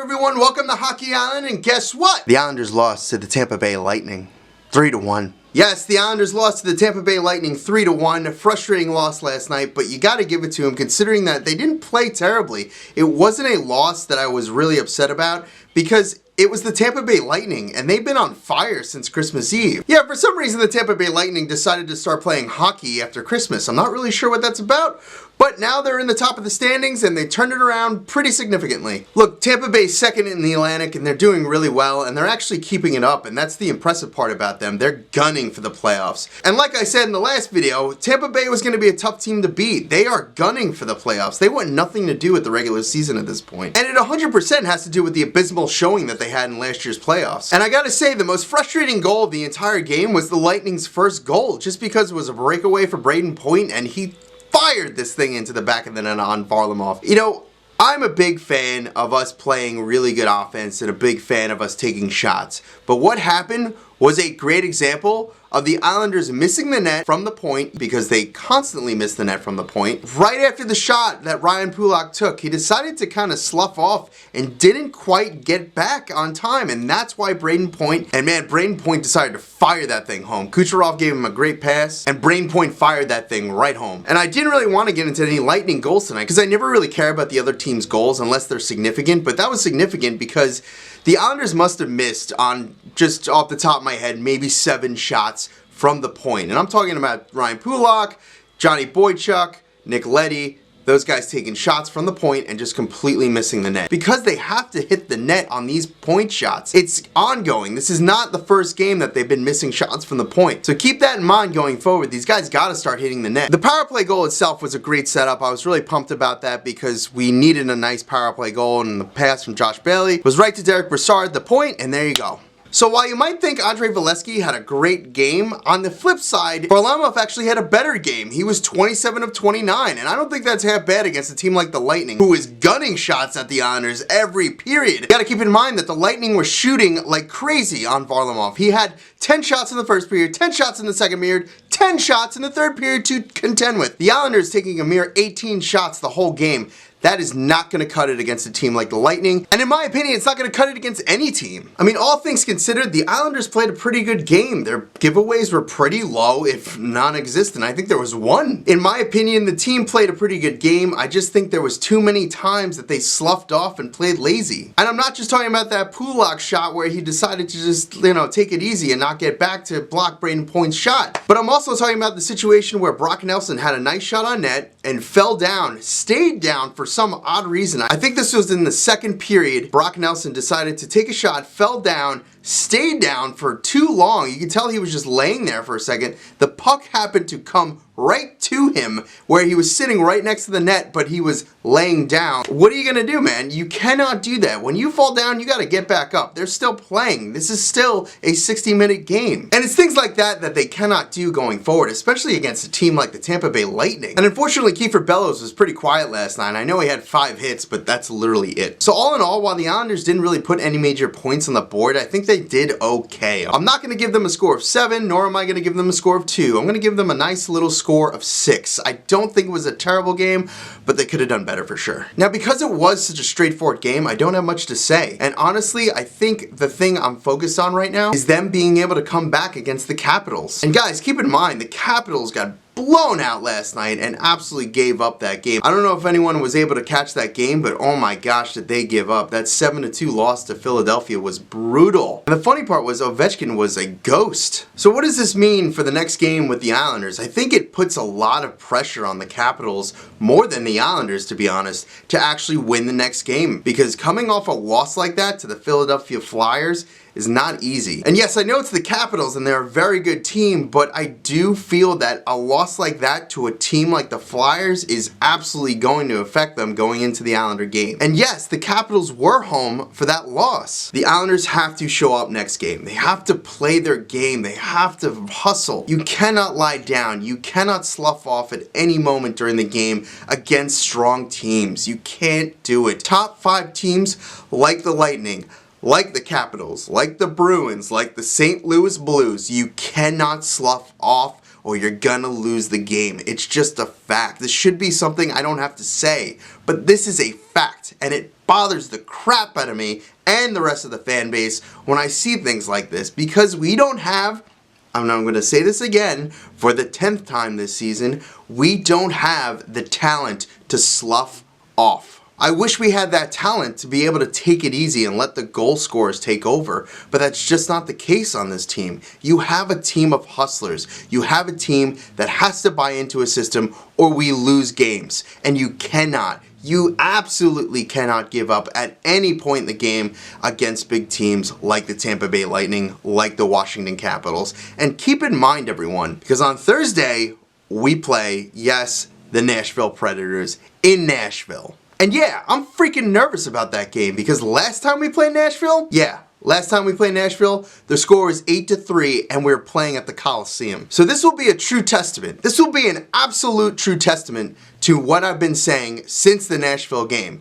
everyone, welcome to Hockey Island, and guess what? The Islanders lost to the Tampa Bay Lightning 3-1. Yes, the Islanders lost to the Tampa Bay Lightning 3-1. A frustrating loss last night, but you gotta give it to them considering that they didn't play terribly. It wasn't a loss that I was really upset about because it was the Tampa Bay Lightning, and they've been on fire since Christmas Eve. Yeah, for some reason the Tampa Bay Lightning decided to start playing hockey after Christmas. I'm not really sure what that's about, but now they're in the top of the standings and they turned it around pretty significantly. Look, Tampa Bay's second in the Atlantic and they're doing really well and they're actually keeping it up, and that's the impressive part about them. They're gunning for the playoffs. And like I said in the last video, Tampa Bay was going to be a tough team to beat. They are gunning for the playoffs. They want nothing to do with the regular season at this point. And it 100% has to do with the abysmal showing that they had in last year's playoffs. And I gotta say, the most frustrating goal of the entire game was the Lightning's first goal, just because it was a breakaway for Brayden Point and he fired this thing into the back of the net on Varlamov. You know, I'm a big fan of us playing really good offense and a big fan of us taking shots. But what happened was a great example of the Islanders missing the net from the point, because they constantly miss the net from the point. Right after the shot that Ryan Pulock took, he decided to kind of slough off and didn't quite get back on time, and that's why Brayden Point decided to fire that thing home. Kucherov gave him a great pass, and Brayden Point fired that thing right home. And I didn't really want to get into any Lightning goals tonight, because I never really care about the other team's goals unless they're significant, but that was significant because the Islanders must have missed, on just off the top of my head, maybe 7 shots from the point. And I'm talking about Ryan Pulock, Johnny Boychuk, Nick Leddy, those guys taking shots from the point and just completely missing the net. Because they have to hit the net on these point shots, it's ongoing. This is not the first game that they've been missing shots from the point. So keep that in mind going forward. These guys gotta start hitting the net. The power play goal itself was a great setup. I was really pumped about that because we needed a nice power play goal, and the pass from Josh Bailey was right to Derek Brassard at the point, and there you go. So while you might think Andrei Vasilevskiy had a great game, on the flip side, Varlamov actually had a better game. He was 27 of 29, and I don't think that's half bad against a team like the Lightning, who is gunning shots at the Islanders every period. You gotta keep in mind that the Lightning were shooting like crazy on Varlamov. He had 10 shots in the first period, 10 shots in the second period, 10 shots in the third period to contend with. The Islanders taking a mere 18 shots the whole game. That is not going to cut it against a team like the Lightning, and in my opinion, it's not going to cut it against any team. I mean, all things considered, the Islanders played a pretty good game. Their giveaways were pretty low, if non-existent. I think there was one. In my opinion, the team played a pretty good game. I just think there was too many times that they sloughed off and played lazy. And I'm not just talking about that Pulock shot where he decided to just, take it easy and not get back to block Brayden Point's shot. But I'm also talking about the situation where Brock Nelson had a nice shot on net and fell down, stayed down for some odd reason. I think this was in the second period. Brock Nelson decided to take a shot, fell down, stayed down for too long. You can tell he was just laying there for a second. The puck happened to come right to him where he was sitting right next to the net, but he was laying down. What are you gonna do, man? You cannot do that. When you fall down, you gotta get back up. They're still playing. This is still a 60-minute game. And it's things like that that they cannot do going forward, especially against a team like the Tampa Bay Lightning. And unfortunately, Kiefer Bellows was pretty quiet last night. I know he had 5 hits, but that's literally it. So all in all, while the Islanders didn't really put any major points on the board, I think they did okay. I'm not gonna give them a score of 7, nor am I gonna give them a score of 2. I'm gonna give them a nice little score of 6. I don't think it was a terrible game, but they could have done better for sure. Now, because it was such a straightforward game, I don't have much to say. And honestly, I think the thing I'm focused on right now is them being able to come back against the Capitals. And guys, keep in mind, the Capitals got blown out last night and absolutely gave up that game. I don't know if anyone was able to catch that game, but oh my gosh, did they give up. That 7-2 loss to Philadelphia was brutal. And the funny part was Ovechkin was a ghost. So what does this mean for the next game with the Islanders? I think it puts a lot of pressure on the Capitals, more than the Islanders to be honest, to actually win the next game. Because coming off a loss like that to the Philadelphia Flyers is not easy. And yes, I know it's the Capitals and they're a very good team, but I do feel that a loss like that to a team like the Flyers is absolutely going to affect them going into the Islander game. And yes, the Capitals were home for that loss. The Islanders have to show up next game. They have to play their game. They have to hustle. You cannot lie down. You cannot slough off at any moment during the game against strong teams. You can't do it. Top 5 teams like the Lightning, like the Capitals, like the Bruins, like the St. Louis Blues, you cannot slough off or you're gonna lose the game. It's just a fact. This should be something I don't have to say, but this is a fact, and it bothers the crap out of me and the rest of the fan base when I see things like this, because we don't have, I'm going to say this again for the 10th time this season, we don't have the talent to slough off. I wish we had that talent to be able to take it easy and let the goal scorers take over, but that's just not the case on this team. You have a team of hustlers. You have a team that has to buy into a system or we lose games, and you absolutely cannot give up at any point in the game against big teams like the Tampa Bay Lightning, like the Washington Capitals. And keep in mind, everyone, because on Thursday, we play, yes, the Nashville Predators in Nashville. And yeah, I'm freaking nervous about that game because last time we played Nashville, the score was 8-3 and we were playing at the Coliseum. So this will be a true testament. This will be an absolute true testament to what I've been saying since the Nashville game.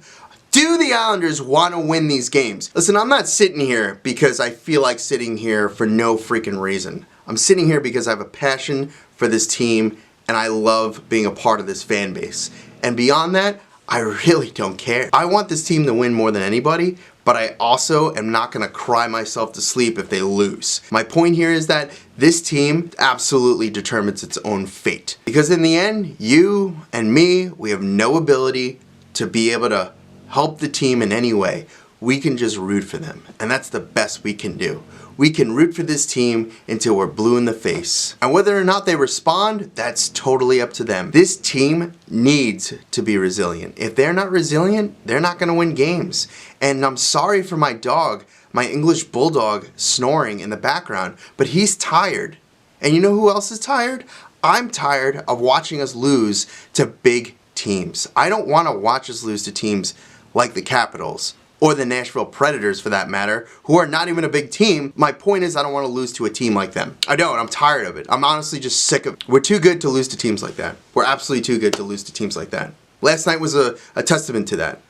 Do the Islanders want to win these games? Listen, I'm not sitting here because I feel like sitting here for no freaking reason. I'm sitting here because I have a passion for this team and I love being a part of this fan base. And beyond that, I really don't care. I want this team to win more than anybody, but I also am not going to cry myself to sleep if they lose. My point here is that this team absolutely determines its own fate. Because in the end, you and me, we have no ability to be able to help the team in any way. We can just root for them, and that's the best we can do. We can root for this team until we're blue in the face. And whether or not they respond, that's totally up to them. This team needs to be resilient. If they're not resilient, they're not going to win games. And I'm sorry for my dog, my English bulldog, snoring in the background, but he's tired. And you know who else is tired? I'm tired of watching us lose to big teams. I don't want to watch us lose to teams like the Capitals, or the Nashville Predators for that matter, who are not even a big team. My point is I don't want to lose to a team like them. I don't. I'm tired of it. I'm honestly just sick of it. We're too good to lose to teams like that. We're absolutely too good to lose to teams like that. Last night was a testament to that.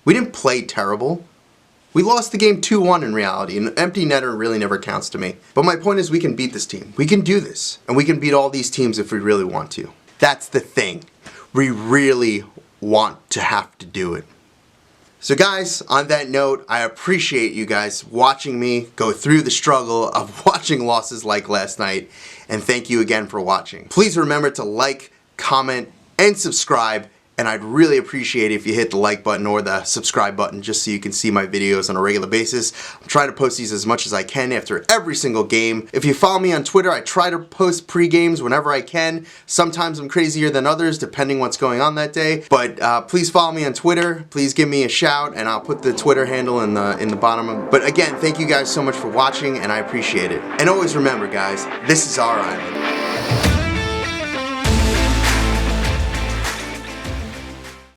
We didn't play terrible. We lost the game 2-1 in reality. An empty netter really never counts to me. But my point is we can beat this team. We can do this. And we can beat all these teams if we really want to. That's the thing. We really want to have to do it. So guys, on that note, I appreciate you guys watching me go through the struggle of watching losses like last night, and thank you again for watching. Please remember to like, comment, and subscribe, and I'd really appreciate it if you hit the like button or the subscribe button just so you can see my videos on a regular basis. I'm trying to post these as much as I can after every single game. If you follow me on Twitter, I try to post pre-games whenever I can. Sometimes I'm crazier than others depending what's going on that day, but please follow me on Twitter. Please give me a shout and I'll put the Twitter handle in the bottom. But again, thank you guys so much for watching and I appreciate it. And always remember guys, this is our island.